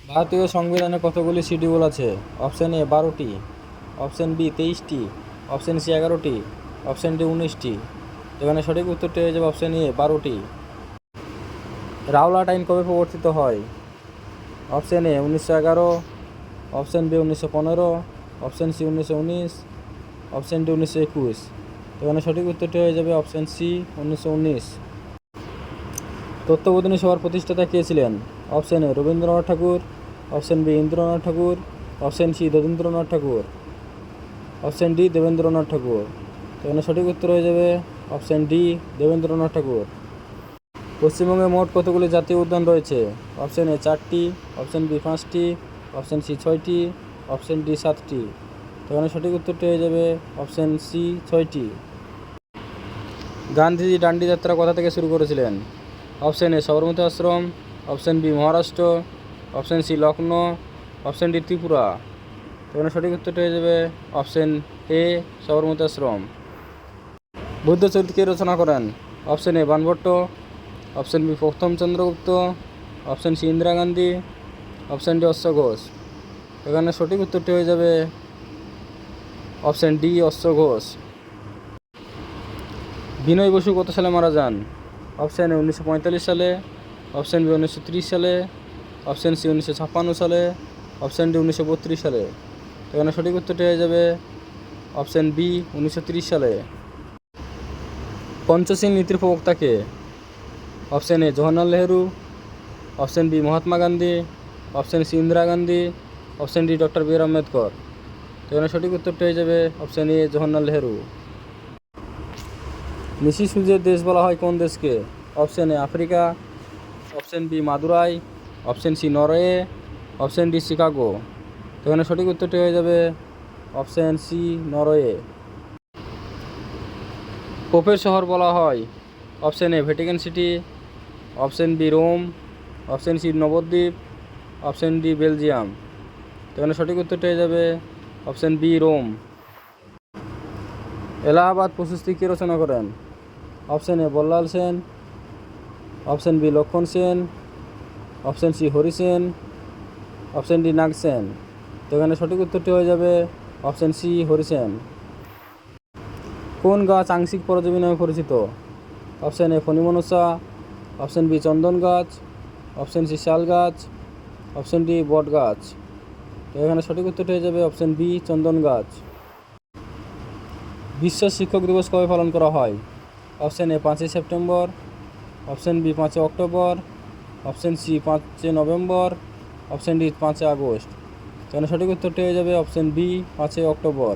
ভারতীয় সংবিধানে কতগুলি শিডিউল আছে? অপশন এ 12টি, অপশন বি 23টি, অপশন সি 11টি, অপশন ডি 19টি। এখানে সঠিক উত্তরটি হয়ে যাবে অপশন এ 12টি। রাওলাট আইন কবে প্রবর্তিত হয়? Option A 1911, option B 1915, option C 1919, option D 1921। এখানে সঠিক উত্তরটি হয়ে যাবে অপশন সি 1919। তত্ত্ববোধিনী সভার প্রতিষ্ঠাতা কে ছিলেন? Option A Rabindranath Thakur, option B Indranath Thakur, option C Debendranath Thakur, option D Debendranath Thakur. এখানে সঠিক উত্তর হয়ে যাবে অপশন ডি দেবেন্দ্রনাথ ঠাকুর। পশ্চিমবঙ্গে মোট কতগুলি জাতীয় উদ্যান রয়েছে? অপশন এ 4টি, অপশন বি 5টি, অপশন সি 6টি, অপশন ডি 7টি। এখানে সঠিক উত্তরটি হয়ে যাবে অপশন সি 6টি। গান্ধীজি ডান্ডি যাত্রা কোথা থেকে শুরু করেছিলেন? অপশন এ সবরমতী আশ্রম, option B Maharashtra, option C Lucknow, option D Tripura. এখানে সঠিক উত্তরটি হয়ে যাবে অপশন এ সবরমতী আশ্রম। বুদ্ধচরিত কে রচনা করেন? Option A Banabhatta, option B প্রথম Chandragupta, option C Indira Gandhi, option D অশ্ব ঘোষ। এখানে সঠিক উত্তরটি হয়ে যাবে অপশন ডি অশ্ব ঘোষ। বিনয় বসু কত সালে মারা যান? অপশন এ 1945 সালে, অপশন বি 1930 সালে, অপশন সি 1956 সালে, অপশন ডি 1932 সালে। এখানে সঠিক উত্তরটি হয়ে যাবে অপশন বি 1930 সালে। পঞ্চশীল নীতির প্রবক্তা কে? Option A Jawaharlal Nehru, option B Mahatma Gandhi, option C Indira Gandhi, option D doctor B R Ambedkar. এখানে সঠিক উত্তরটি হয়ে যাবে অপশন এ জওহরলাল নেহরু। নিশি সূর্যের দেশ বলা হয় কোন দেশকে? Option A Africa, option B Madurai, option C Norway, option D Chicago. এখানে সঠিক উত্তরটি হয়ে যাবে অপশন সি নরওয়ে। পোপের শহর বলা হয়? Option A Vatican city, option B Rome, option C Nabadwip, option D Belgium. এখানে সঠিক উত্তরটি হয়ে যাবে অপশন বি রোম। এলাহাবাদ প্রশস্তি কে রচনা করেন? Option A Ballal Sen, option B Lakshman Sen, option C Hari Sen, option D Nag Sen. তো এখানে সঠিক উত্তরটি হয়ে যাবে অপশন সি হরি সেন। কোন গাছ আংশিক পরজীবী নামে পরিচিত? অপশন এ ফণিমনসা, অপশন বি চন্দন গাছ, অপশন সি শাল গাছ, অপশন ডি বট গাছ। তো এখানে সঠিক উত্তরটি হয়ে যাবে অপশন বি চন্দন গাছ। বিশ্ব শিক্ষক দিবস কবে পালন করা হয়? অপশন এ 5ই September, option B 5 October, option C 5 November, option D 5 August. এখানে সঠিক উত্তরটি হয়ে যাবে অপশন বি 5 অক্টোবর।